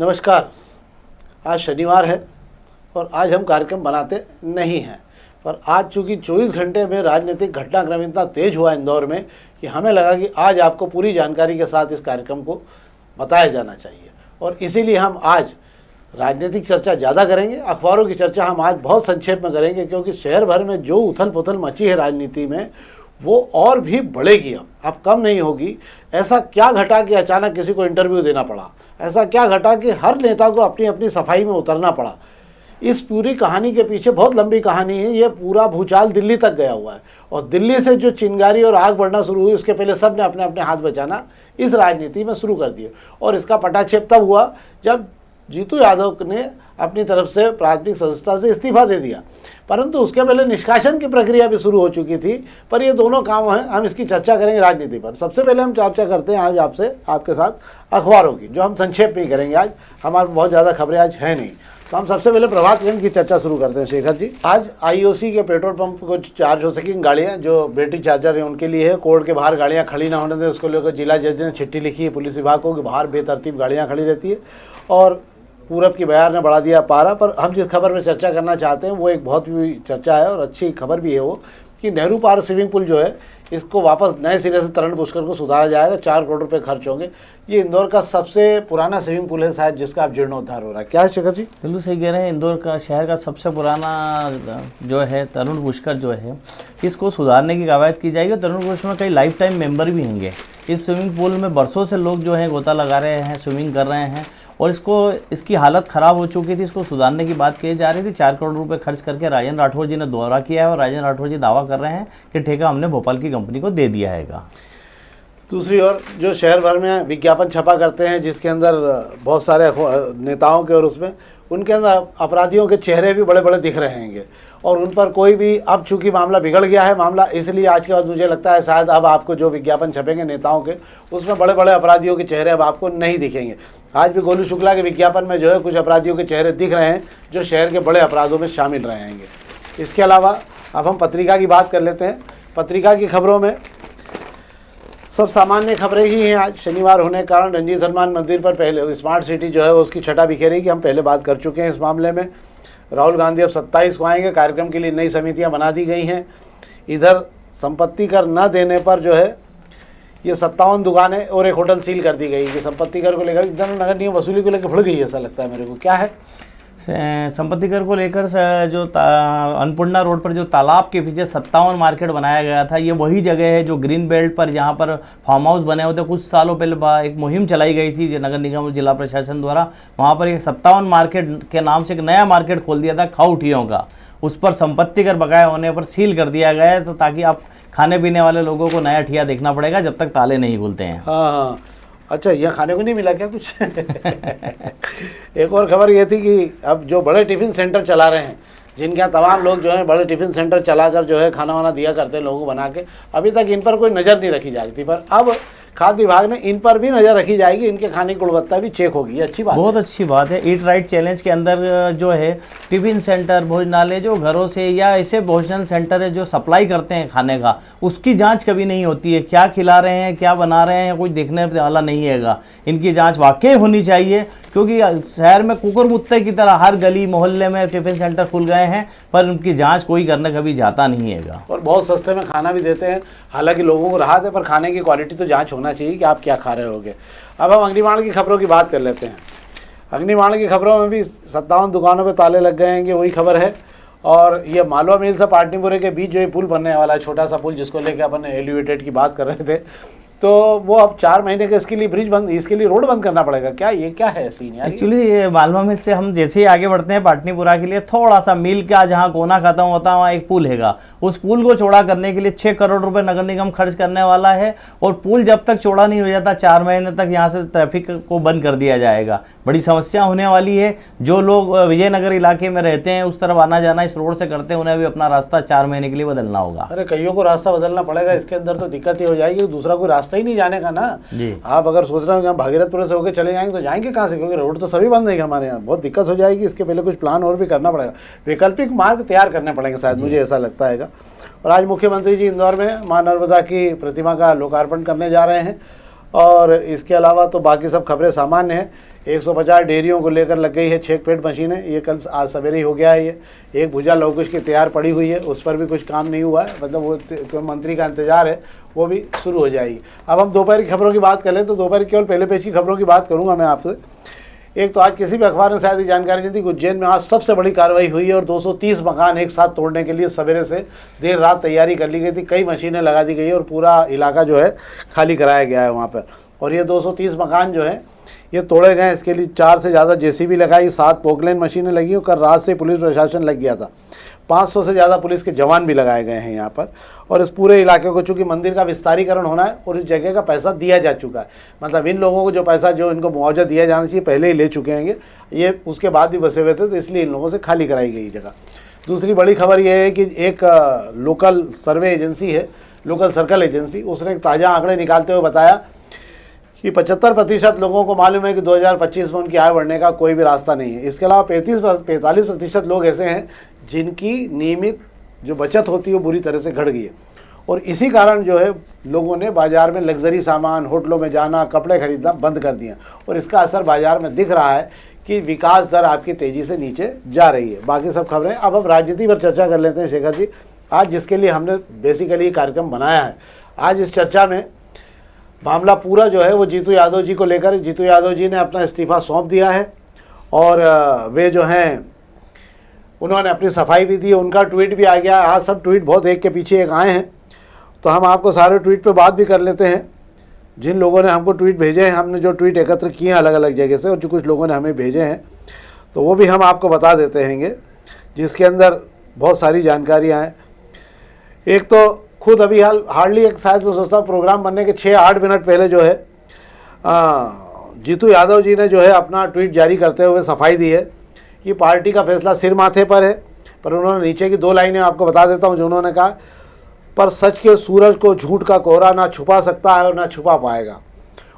नमस्कार। आज शनिवार है और आज हम कार्यक्रम बनाते नहीं हैं, पर आज चूँकि 24 घंटे में राजनीतिक घटनाक्रम इतना तेज हुआ इंदौर में कि हमें लगा कि आज आपको पूरी जानकारी के साथ इस कार्यक्रम को बताया जाना चाहिए। और इसीलिए हम आज राजनीतिक चर्चा ज़्यादा करेंगे, अखबारों की चर्चा हम आज बहुत संक्षेप में करेंगे, क्योंकि शहर भर में जो उथल पुथल मची है राजनीति में वो और भी बढ़ेगी, अब कम नहीं होगी। ऐसा क्या घटा कि अचानक किसी को इंटरव्यू देना पड़ा, ऐसा क्या घटा कि हर नेता को अपनी अपनी सफाई में उतरना पड़ा। इस पूरी कहानी के पीछे बहुत लंबी कहानी है। ये पूरा भूचाल दिल्ली तक गया हुआ है और दिल्ली से जो चिंगारी और आग बढ़ना शुरू हुई उसके पहले सब ने अपने अपने हाथ बचाना इस राजनीति में शुरू कर दिए। और इसका पटाक्षेप तब हुआ जब जीतू यादव ने अपनी तरफ से प्राथमिक सदस्यता से इस्तीफा दे दिया, परंतु उसके पहले निष्कासन की प्रक्रिया भी शुरू हो चुकी थी। पर ये दोनों काम हैं, हम इसकी चर्चा करेंगे राजनीति पर। सबसे पहले हम चर्चा करते हैं आज आपके साथ अखबारों की, जो हम संक्षेप में ही करेंगे। आज हमारे बहुत ज़्यादा खबरें आज है नहीं, तो हम सबसे पहले प्रभात खंड की चर्चा शुरू करते हैं। शेखर जी, आज आईओसी के पेट्रोल पंप को चार्ज हो सकेंगी गाड़ियाँ, जो बैटरी चार्जर है उनके लिए है। कोर्ट के बाहर गाड़ियाँ खड़ी ना होने दें, उसको लेकर जिला जज ने चिट्ठी लिखी है पुलिस विभाग को कि बाहर बेतरतीब गाड़ियाँ खड़ी रहती है। और पूरब की बयार ने बढ़ा दिया पारा। पर हम जिस खबर में चर्चा करना चाहते हैं वो एक बहुत भी चर्चा है और अच्छी खबर भी है, वो कि नेहरू पार स्विमिंग पूल जो है इसको वापस नए सिरे से तरण पुष्कर को सुधारा जाएगा। 4 करोड़ रुपए खर्च होंगे। ये इंदौर का सबसे पुराना स्विमिंग पूल है शायद, जिसका अब जीर्णोद्धार हो रहा है। क्या है शेखर जी? बिल्कुल सही कह रहे हैं। इंदौर का शहर का सबसे पुराना जो है तरुण पुष्कर जो है, इसको सुधारने की कवायद की जाएगी। तरुण पुष्कर में कई लाइफ टाइम मेंबर भी होंगे। इस स्विमिंग पूल में बरसों से लोग जो है गोता लगा रहे हैं, स्विमिंग कर रहे हैं और इसकी हालत ख़राब हो चुकी थी। इसको सुधारने की बात की जा रही थी। 4 करोड़ रुपए खर्च करके राजेंद्र राठौर जी ने दौरा किया है और राजेंद्र राठौर जी दावा कर रहे हैं कि ठेका हमने भोपाल की कंपनी को दे दिया है। दूसरी ओर जो शहर भर में विज्ञापन छपा करते हैं, जिसके अंदर बहुत सारे नेताओं के और उसमें उनके अंदर अपराधियों के चेहरे भी बड़े बड़े दिख रहे हैं और उन पर कोई भी, अब चूंकि मामला बिगड़ गया है मामला, इसलिए आज के बाद मुझे लगता है शायद अब आपको जो विज्ञापन छपेंगे नेताओं के, उसमें बड़े बड़े अपराधियों के चेहरे अब आपको नहीं दिखेंगे। आज भी गोलू शुक्ला के विज्ञापन में जो है कुछ अपराधियों के चेहरे दिख रहे हैं जो शहर के बड़े अपराधों में शामिल रहेंगे। इसके अलावा अब हम पत्रिका की बात कर लेते हैं। पत्रिका की खबरों में सब सामान्य खबरें ही हैं। आज शनिवार होने के कारण रंजीत हनुमान मंदिर पर पहले स्मार्ट सिटी जो है उसकी छटा बिखेरी की हम पहले बात कर चुके हैं इस मामले में। राहुल गांधी अब 27 को आएंगे। कार्यक्रम के लिए नई समितियां बना दी गई हैं। इधर संपत्ति कर न देने पर जो है ये 57 दुकानें और एक होटल सील कर दी गई कि संपत्ति कर को लेकर एकदम नगर निगम वसूली को लेकर भुल गई, ऐसा लगता है मेरे को। क्या है संपत्ति कर को लेकर जो अन्नपूर्णा रोड पर जो तालाब के पीछे 57 मार्केट बनाया गया था, ये वही जगह है जो ग्रीन बेल्ट पर जहाँ पर फार्म हाउस बने होते। कुछ सालों पहले एक मुहिम चलाई गई थी नगर निगम और जिला प्रशासन द्वारा। वहाँ पर एक 57 मार्केट के नाम से एक नया मार्केट खोल दिया था खाउठियों का। उस पर संपत्ति कर बकाया होने पर सील कर दिया गया है, तो ताकि आप खाने पीने वाले लोगों को नया ठिया देखना पड़ेगा जब तक ताले नहीं खुलते हैं। हाँ, अच्छा, यहाँ खाने को नहीं मिला क्या कुछ? एक और खबर ये थी कि अब जो बड़े टिफ़िन सेंटर चला रहे हैं, जिनके यहाँ तमाम लोग जो है बड़े टिफ़िन सेंटर चलाकर जो है खाना वाना दिया करते हैं लोगों को बना के, अभी तक इन पर कोई नज़र नहीं रखी जा रही थी, पर अब खाद्य विभाग ने इन पर भी नज़र रखी जाएगी। इनके खाने की गुणवत्ता भी चेक होगी। ये अच्छी बात है, बहुत अच्छी बात है। ईट राइट चैलेंज के अंदर जो है टिफ़िन सेंटर, भोजनालय जो घरों से या ऐसे भोजन सेंटर है जो सप्लाई करते हैं खाने का, उसकी जांच कभी नहीं होती है। क्या खिला रहे हैं, क्या बना रहे हैं, कोई देखने वाला नहीं हैगा। इनकी जांच वाकई होनी चाहिए, क्योंकि शहर में कुकुर मुत्ते की तरह हर गली मोहल्ले में टिफ़िन सेंटर खुल गए हैं, पर उनकी जांच कोई करने कभी जाता नहीं हैगा। और बहुत सस्ते में खाना भी देते हैं। हालांकि लोगों को राहत है, पर खाने की क्वालिटी तो जांच होना चाहिए कि आप क्या खा रहे होगे। अब हम अग्निबाण की खबरों की बात कर लेते हैं। अग्निबाण की खबरों में भी 57 दुकानों पर ताले लग गए हैं, वही खबर है। और ये मालवा मिल से पाटनीपुरे के बीच जो ये पुल बनने वाला है, छोटा सा पुल जिसको लेकर अपन एलिवेटेड की बात कर रहे थे, तो वो अब 4 महीने के इसके लिए ब्रिज बंद, इसके लिए रोड बंद करना पड़ेगा। क्या ये क्या है सीन यार? एक्चुअली ये मालवा मिल से हम जैसे ही आगे बढ़ते हैं पाटनीपुरा के लिए थोड़ा सा मिल का जहाँ कोना खत्म होता है वहाँ एक पुल हैगा। उस पुल को चौड़ा करने के लिए 6 करोड़ रुपए नगर निगम खर्च करने वाला है। और पुल जब तक चौड़ा नहीं हो जाता 4 महीने तक यहाँ से ट्रैफिक को बंद कर दिया जाएगा। बड़ी समस्या होने वाली है। जो लोग विजयनगर इलाके में रहते हैं, उस तरफ आना जाना इस रोड से करते हैं, उन्हें भी अपना रास्ता 4 महीने के लिए बदलना होगा। अरे कईयों को रास्ता बदलना पड़ेगा, इसके अंदर तो दिक्कत ही हो जाएगी, दूसरा कोई रास्ता ही नहीं जाने का ना जी। आप अगर सोच रहे हो कि हम भागीरथपुर से होकर चले जाएंगे तो जाएंगे कहाँ से, क्योंकि रोड तो सभी बंद है हमारे यहाँ। बहुत दिक्कत हो जाएगी। इसके पहले कुछ प्लान और भी करना पड़ेगा, वैकल्पिक मार्ग तैयार करने पड़ेंगे शायद, मुझे ऐसा लगता है। और आज मुख्यमंत्री जी इंदौर में मां नर्मदा की प्रतिमा का लोकार्पण करने जा रहे हैं। और इसके अलावा तो बाकी सब खबरें सामान्य हैं। 150 डेयरियों को लेकर लग गई है चेक पेड मशीनें, ये कल आज सवेरे ही हो गया है। ये एक भुजा लवकुश की तैयार पड़ी हुई है, उस पर भी कुछ काम नहीं हुआ है, मतलब वो मंत्री का इंतजार है, वो भी शुरू हो जाएगी। अब हम दोपहर की खबरों की बात करें तो दोपहर केवल पहले पेज की खबरों की बात करूँगा मैं आपसे। एक तो आज किसी भी अखबार ने शायद ये जानकारी नहीं थी, उज्जैन में आज सबसे बड़ी कार्रवाई हुई है और 230 मकान एक साथ तोड़ने के लिए सवेरे से देर रात तैयारी कर ली गई थी। कई मशीनें लगा दी गई है और पूरा इलाका जो है खाली कराया गया है वहाँ पर। और ये 230 मकान जो है ये तोड़े गए। इसके लिए 4 से ज़्यादा जेसीबी लगाई, 7 पोकलेन मशीनें लगी और कल रात से पुलिस प्रशासन लग गया था। 500 से ज़्यादा पुलिस के जवान भी लगाए गए हैं यहाँ पर। और इस पूरे इलाके को चूँकि मंदिर का विस्तारीकरण होना है और इस जगह का पैसा दिया जा चुका है, मतलब इन लोगों को जो पैसा जो इनको मुआवजा दिया जाना चाहिए पहले ही ले चुके हैं ये उसके बाद भी बसे हुए थे, तो इसलिए इन लोगों से खाली कराई गई जगह। दूसरी बड़ी खबर यह है कि एक लोकल सर्वे एजेंसी है, लोकल सर्कल एजेंसी, उसने एक ताज़ा आंकड़े निकालते हुए बताया कि 75% लोगों को मालूम है कि 2025 में उनकी आय बढ़ने का कोई भी रास्ता नहीं है। इसके अलावा 45% लोग ऐसे हैं जिनकी नियमित जो बचत होती है वो बुरी तरह से घट गई है। और इसी कारण जो है लोगों ने बाज़ार में लग्जरी सामान, होटलों में जाना, कपड़े खरीदना बंद कर दिए और इसका असर बाज़ार में दिख रहा है कि विकास दर आपकी तेज़ी से नीचे जा रही है। बाकी सब खबरें अब हम राजनीति पर चर्चा कर लेते हैं शेखर जी, आज जिसके लिए हमने बेसिकली कार्यक्रम बनाया है। आज इस चर्चा में मामला पूरा जो है वो जीतू यादव जी को लेकर, जीतू यादव जी ने अपना इस्तीफ़ा सौंप दिया है और वे जो हैं उन्होंने अपनी सफाई भी दी, उनका ट्वीट भी आ गया। आज सब ट्वीट बहुत एक के पीछे एक आए हैं, तो हम आपको सारे ट्वीट पे बात भी कर लेते हैं। जिन लोगों ने हमको ट्वीट भेजे हैं, हमने जो ट्वीट एकत्र किए हैं अलग अलग जगह से और जो कुछ लोगों ने हमें भेजे हैं तो वो भी हम आपको बता देते हैंगे, जिसके अंदर बहुत सारी जानकारियाँ हैं। एक तो खुद अभी हार्डली एक शायद मैं सोचता हूँ प्रोग्राम बनने के 6-8 मिनट पहले जो है जीतू यादव जी ने जो है अपना ट्वीट जारी करते हुए सफाई दी है कि पार्टी का फैसला सिर माथे पर है। पर उन्होंने नीचे की 2 लाइनें आपको बता देता हूँ जो उन्होंने कहा, पर सच के सूरज को झूठ का कोहरा ना छुपा सकता है और ना छुपा पाएगा।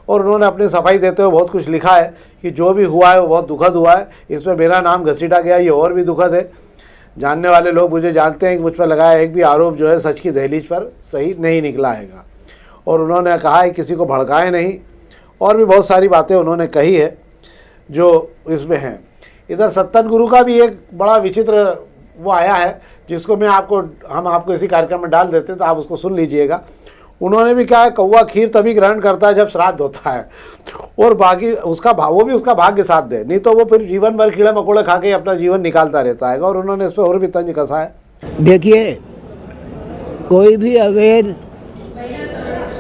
और उन्होंने अपनी सफाई देते हुए बहुत कुछ लिखा है कि जो भी हुआ है वो बहुत दुखद हुआ है, इसमें मेरा नाम घसीटा गया, ये और भी दुखद है। जानने वाले लोग मुझे जानते हैं कि मुझ पर लगाया एक भी आरोप जो है सच की दहलीज पर सही नहीं निकला हैगा। और उन्होंने कहा है किसी को भड़काए नहीं, और भी बहुत सारी बातें उन्होंने कही है जो इसमें हैं। इधर सत्तन गुरु का भी एक बड़ा विचित्र वो आया है जिसको हम आपको इसी कार्यक्रम में डाल देते हैं, तो आप उसको सुन लीजिएगा। उन्होंने भी कहा है कौवा खीर तभी ग्रहण करता है जब श्राद्ध होता है, और बाकी वो भी उसका भाग्य साथ दे, नहीं तो वो फिर जीवन भर कीड़े मकोड़े खा के अपना जीवन निकालता रहता है। और उन्होंने इस पर और भी तंज कसा है। देखिए, कोई भी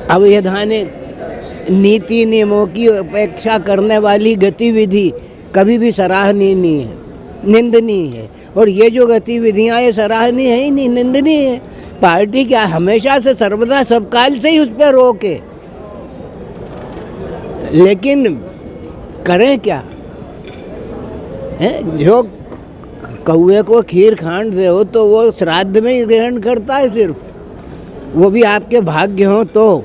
अवैधानिक नीति नियमों की उपेक्षा करने वाली गतिविधि कभी भी सराहनीय नहीं है, निंदनीय है। और ये जो गतिविधियाँ ये सराहनीय है ही नहीं, निंदनीय है। पार्टी क्या हमेशा से सर्वदा सब काल से ही उस पर रोक है, लेकिन करें क्या है? जो कौवे को खीर खांड दे हो तो वो श्राद्ध में ही ग्रहण करता है, सिर्फ वो भी आपके भाग्य हो तो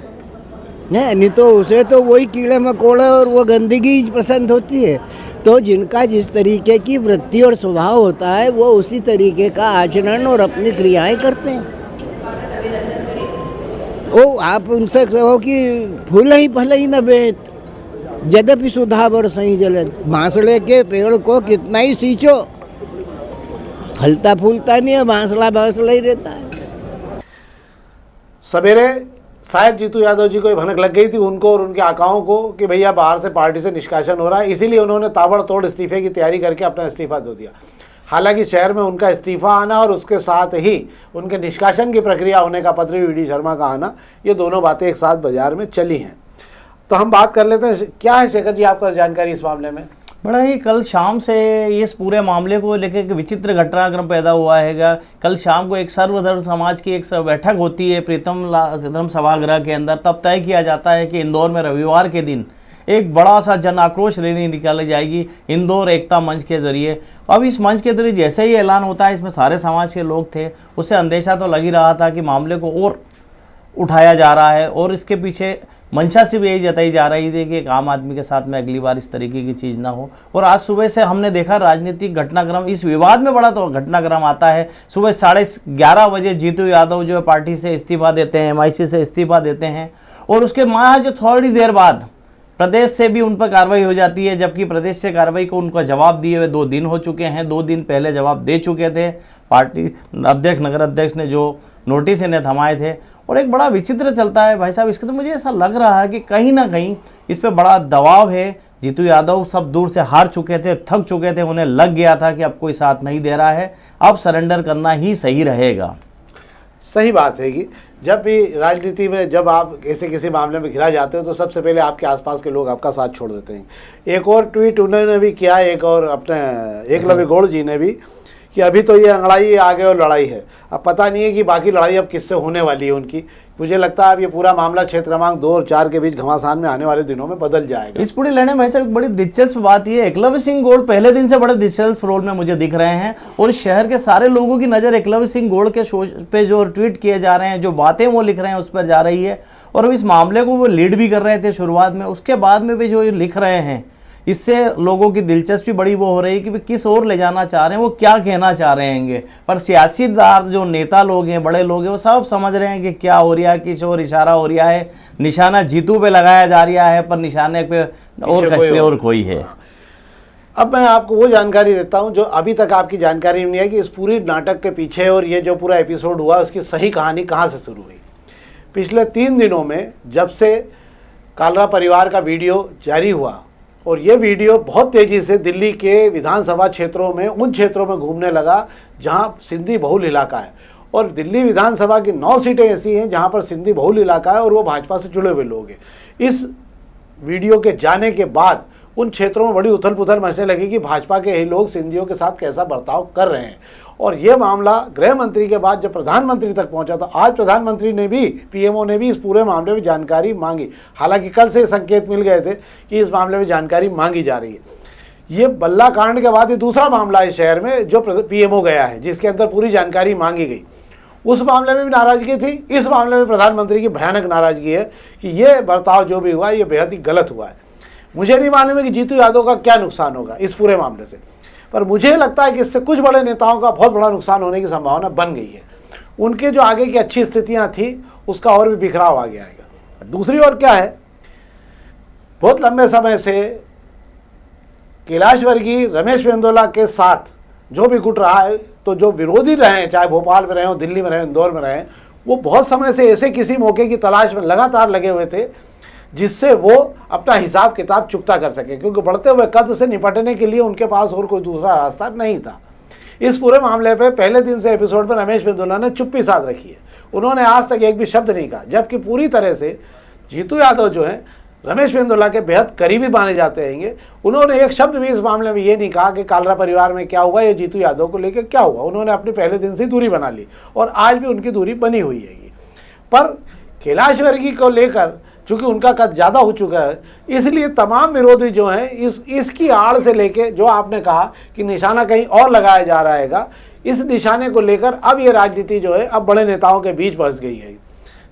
है, नहीं तो उसे तो वही कीड़े मकोड़े और वो गंदगी पसंद होती है। तो जिनका जिस तरीके की वृत्ति और स्वभाव होता है वो उसी तरीके का आचरण और अपनी क्रियाएं करते हैं। ओ आप उनसे कहो कि फूल ही फल ही न बेत, जद्यपि सुधा बरसई जलद। बांसड़े के पेड़ को कितना ही सींचो, फलता फूलता नहीं है, बांसड़ा बांसड़ा ही रहता है। सवेरे शायद जीतू यादव जी को भनक लग गई थी, उनको और उनके आकाओं को, कि भैया बाहर से पार्टी से निष्कासन हो रहा है, इसीलिए उन्होंने ताबड़तोड़ इस्तीफे की तैयारी करके अपना इस्तीफा दे दिया। हालांकि शहर में उनका इस्तीफा आना और उसके साथ ही उनके निष्कासन की प्रक्रिया होने का पत्र वी डी शर्मा का आना, ये दोनों बातें एक साथ बाजार में चली हैं। तो हम बात कर लेते हैं, क्या है शेखर जी आपका जानकारी इस मामले में? बड़ा ही कल शाम से इस पूरे मामले को लेकर एक विचित्र घटनाक्रम पैदा हुआ है। कल शाम को एक सर्वधर्म समाज की एक बैठक होती है प्रीतम धर्म सभागृह के अंदर। तब तय किया जाता है कि इंदौर में रविवार के दिन एक बड़ा सा जन आक्रोश रैली निकाली जाएगी इंदौर एकता मंच के जरिए। अब इस मंच के जरिए जैसे ही ऐलान होता है, इसमें सारे समाज के लोग थे, उससे अंदेशा तो लग ही रहा था कि मामले को और उठाया जा रहा है। और इसके पीछे मंशा से भी यही जताई जा रही थी कि एक आम आदमी के साथ में अगली बार इस तरीके की चीज़ ना हो। और आज सुबह से हमने देखा राजनीतिक घटनाक्रम, इस विवाद में बड़ा तो घटनाक्रम आता है। सुबह 11:30 बजे जीतू यादव जो है पार्टी से इस्तीफा देते हैं, MIC से इस्तीफा देते हैं, और उसके महज थोड़ी देर बाद प्रदेश से भी उन पर कार्रवाई हो जाती है, जबकि प्रदेश से कार्रवाई को उनका जवाब दिए हुए 2 दिन हो चुके हैं। 2 दिन पहले जवाब दे चुके थे पार्टी अध्यक्ष, नगर अध्यक्ष ने जो नोटिस इन्हें थमाए थे। और एक बड़ा विचित्र चलता है भाई साहब, इसका तो मुझे ऐसा लग रहा है कि कहीं ना कहीं इस पर बड़ा दबाव है। जीतू यादव सब दूर से हार चुके थे, थक चुके थे, उन्हें लग गया था कि अब कोई साथ नहीं दे रहा है, अब सरेंडर करना ही सही रहेगा। सही बात है कि जब भी राजनीति में जब आप ऐसे किसी मामले में घिरा जाते हो तो सबसे पहले आपके आसपास के लोग आपका साथ छोड़ देते हैं। एक और ट्वीट उन्होंने भी किया, एक और अपने एकलव्य गौड़ जी ने भी, कि अभी तो ये अंगड़ाई आगे और लड़ाई है, अब पता नहीं है कि बाकी लड़ाई अब किससे होने वाली है उनकी। मुझे लगता है अब ये पूरा मामला क्षेत्र क्रमांक 2 और 4 के बीच घमासान में आने वाले दिनों में बदल जाएगा। इस पूरी लड़ाई में ऐसा एक बड़ी दिलचस्प बात ये, एकलव्य सिंह गौड़ पहले दिन से बड़े दिलचस्प रोल में मुझे दिख रहे हैं और शहर के सारे लोगों की नज़र एकलव्य सिंह गौड़ के शो पे जो ट्वीट किए जा रहे हैं, जो बातें वो लिख रहे हैं उस पर जा रही है। और इस मामले को वो लीड भी कर रहे थे शुरुआत में, उसके बाद में भी जो ये लिख रहे हैं, इससे लोगों की दिलचस्पी बड़ी वो हो रही है कि वे किस ओर ले जाना चाह रहे हैं, वो क्या कहना चाह रहे हैं। पर सियासीदार जो नेता लोग हैं, बड़े लोग हैं, वो सब समझ रहे हैं कि क्या हो रहा है, किस ओर इशारा हो रहा है। निशाना जीतू पे लगाया जा रहा है, पर निशाने पे और कहीं पे और कोई है। अब मैं आपको वो जानकारी देता हूं जो अभी तक आपकी जानकारी नहीं है कि इस पूरी नाटक के पीछे और ये जो पूरा एपिसोड हुआ उसकी सही कहानी कहाँ से शुरू हुई। पिछले 3 दिनों में जब से कालरा परिवार का वीडियो जारी हुआ और ये वीडियो बहुत तेज़ी से दिल्ली के विधानसभा क्षेत्रों में, उन क्षेत्रों में घूमने लगा जहां सिंधी बहुल इलाका है, और दिल्ली विधानसभा की 9 सीटें ऐसी हैं जहां पर सिंधी बहुल इलाका है और वो भाजपा से जुड़े हुए लोग हैं। इस वीडियो के जाने के बाद उन क्षेत्रों में बड़ी उथल पुथल मचने लगी कि भाजपा के ही लोग सिंधियों के साथ कैसा बर्ताव कर रहे हैं। और ये मामला गृह मंत्री के बाद जब प्रधानमंत्री तक पहुंचा तो आज प्रधानमंत्री ने भी, पीएमओ ने भी इस पूरे मामले में जानकारी मांगी। हालांकि कल से संकेत मिल गए थे कि इस मामले में जानकारी मांगी जा रही है। ये बल्ला कांड के बाद ये दूसरा मामला है शहर में जो पीएमओ गया है, जिसके अंदर पूरी जानकारी मांगी गई। उस मामले में भी नाराजगी थी, इस मामले में प्रधानमंत्री की भयानक नाराजगी है कि ये बर्ताव जो भी हुआ ये बेहद ही गलत हुआ है। मुझे नहीं मालूम है कि जीतू यादव का क्या नुकसान होगा इस पूरे मामले से, पर मुझे लगता है कि इससे कुछ बड़े नेताओं का बहुत बड़ा नुकसान होने की संभावना बन गई है। उनके जो आगे की अच्छी स्थितियां थी उसका और भी बिखराव आगे आएगा। दूसरी ओर क्या है, बहुत लंबे समय से कैलाश वर्गीय, रमेश मेंदोला के साथ जो भी गुट रहा है, तो जो विरोधी रहे, चाहे भोपाल में रहे हो, दिल्ली में रहे, इंदौर में रहे, वो बहुत समय से ऐसे किसी मौके की तलाश में लगातार लगे हुए थे जिससे वो अपना हिसाब किताब चुकता कर सके, क्योंकि बढ़ते हुए कद से निपटने के लिए उनके पास और कोई दूसरा रास्ता नहीं था। इस पूरे मामले पे पहले दिन से एपिसोड पर रमेश मेंदोला ने चुप्पी साध रखी है। उन्होंने आज तक एक भी शब्द नहीं कहा, जबकि पूरी तरह से जीतू यादव जो है रमेश मेंदोला के बेहद करीबी माने जाते हैं। उन्होंने एक शब्द भी इस मामले में ये नहीं कहा कि कालरा परिवार में क्या हुआ या जीतू यादव को लेकर क्या हुआ। उन्होंने अपने पहले दिन से दूरी बना ली और आज भी उनकी दूरी बनी हुई है। पर कैलाश वर्गीय को लेकर चूँकि उनका कद ज़्यादा हो चुका है, इसलिए तमाम विरोधी जो हैं इसकी आड़ से लेके जो आपने कहा कि निशाना कहीं और लगाया जा रहेगा, इस निशाने को लेकर अब ये राजनीति जो है अब बड़े नेताओं के बीच बस गई है।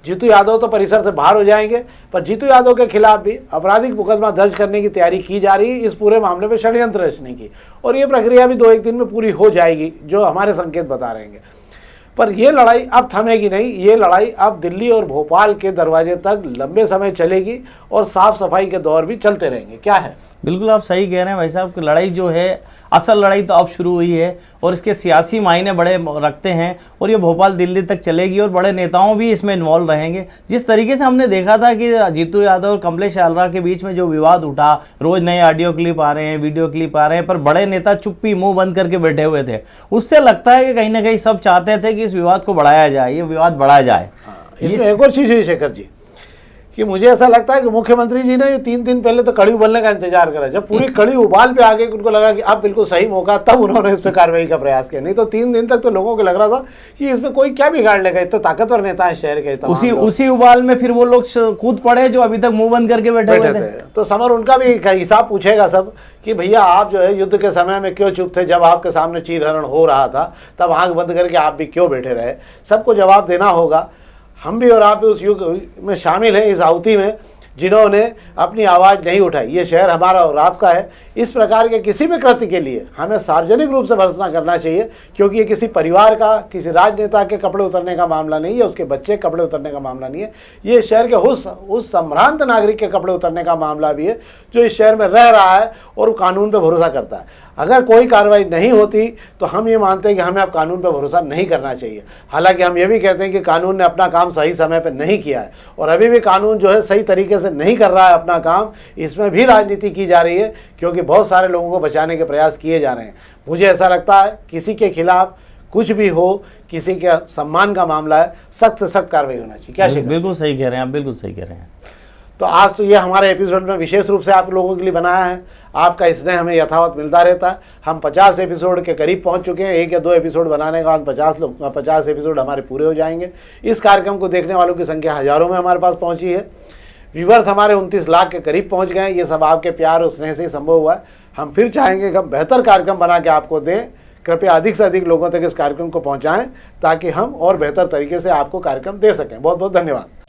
जीतू यादव तो परिसर से बाहर हो जाएंगे, पर जीतू यादव के खिलाफ भी आपराधिक मुकदमा दर्ज करने की तैयारी की जा रही है इस पूरे मामले में षड्यंत्र रचने की, और ये प्रक्रिया भी 2-1 दिन में पूरी हो जाएगी जो हमारे संकेत बता रहे हैं। पर ये लड़ाई अब थमेगी नहीं, ये लड़ाई अब दिल्ली और भोपाल के दरवाजे तक लंबे समय चलेगी और साफ सफाई के दौर भी चलते रहेंगे। क्या है? बिल्कुल आप सही कह रहे हैं भाई साहब कि लड़ाई जो है, असल लड़ाई तो अब शुरू हुई है और इसके सियासी मायने बड़े रखते हैं और ये भोपाल दिल्ली तक चलेगी और बड़े नेताओं भी इसमें इन्वॉल्व रहेंगे। जिस तरीके से हमने देखा था कि जीतू यादव और कमलेश आलरा के बीच में जो विवाद उठा, रोज नए ऑडियो क्लिप आ रहे हैं, वीडियो क्लिप आ रहे हैं, पर बड़े नेता चुप्पी मुंह बंद करके बैठे हुए थे। उससे लगता है कि कहीं ना कहीं सब चाहते थे कि इस विवाद को बढ़ाया जाए, ये विवाद बढ़ाया जाए। इसमें एक और चीज़ हुई शेखर जी कि मुझे ऐसा लगता है कि मुख्यमंत्री जी ने 3 दिन पहले तो कड़ी उबलने का इंतजार करा। जब पूरी कड़ी उबाल पे आ गई, उनको लगा कि अब बिल्कुल सही मौका, तब उन्होंने इस पर कार्रवाई का प्रयास किया। नहीं तो 3 दिन तक तो लोगों को लग रहा था कि इसमें कोई क्या बिगाड़ लेगा, तो ताकतवर नेता है शहर के। उसी उबाल में फिर वो लोग कूद पड़े जो अभी तक मुंह बंद करके बैठे हुए थे। तो समर उनका भी हिसाब पूछेगा सब कि भैया आप जो है युद्ध के समय में क्यों चुप थे, जब आपके सामने चीरहरण हो रहा था तब आंख बंद करके आप भी क्यों बैठे रहे। सबको जवाब देना होगा। हम भी और आप भी उस युग में शामिल हैं, इस आहुति में। जिन्होंने अपनी आवाज़ नहीं उठाई। ये शहर हमारा और आपका है। इस प्रकार के किसी भी कृत्य के लिए हमें सार्वजनिक रूप से भर्त्सना करना चाहिए, क्योंकि ये किसी परिवार का, किसी राजनेता के कपड़े उतरने का मामला नहीं है, उसके बच्चे कपड़े उतरने का मामला नहीं है। ये शहर के उस संभ्रांत नागरिक के कपड़े उतरने का मामला भी है जो इस शहर में रह रहा है और कानून पर भरोसा करता है। अगर कोई कार्रवाई नहीं होती तो हम ये मानते हैं कि हमें अब कानून पर भरोसा नहीं करना चाहिए। हालांकि हम ये भी कहते हैं कि कानून ने अपना काम सही समय पर नहीं किया है और अभी भी कानून जो है सही तरीके से नहीं कर रहा है अपना काम। इसमें भी राजनीति की जा रही है, क्योंकि बहुत सारे लोगों को बचाने के प्रयास किए जा रहे हैं। मुझे ऐसा लगता है किसी के खिलाफ कुछ भी हो, किसी के सम्मान का मामला है, सख्त से सख्त कार्रवाई होना चाहिए। क्या शेखर? बिल्कुल सही कह रहे हैं आप, बिल्कुल सही कह रहे हैं। तो आज तो ये हमारे एपिसोड में विशेष रूप से आप लोगों के लिए बनाया है। आपका स्नेह हमें यथावत मिलता रहता है। हम 50 एपिसोड के करीब पहुंच चुके हैं। 1 या 2 एपिसोड बनाने के बाद 50 एपिसोड हमारे पूरे हो जाएंगे। इस कार्यक्रम को देखने वालों की संख्या हज़ारों में हमारे पास पहुंची है। व्यूवर्स हमारे 29 लाख के करीब पहुंच गए हैं। ये सब आपके प्यार और स्नेह से ही संभव हुआ है। हम फिर चाहेंगे कि हम बेहतर कार्यक्रम बना के आपको दें। कृपया अधिक से अधिक लोगों तक इस कार्यक्रम को पहुँचाएँ ताकि हम और बेहतर तरीके से आपको कार्यक्रम दे सकें। बहुत बहुत धन्यवाद।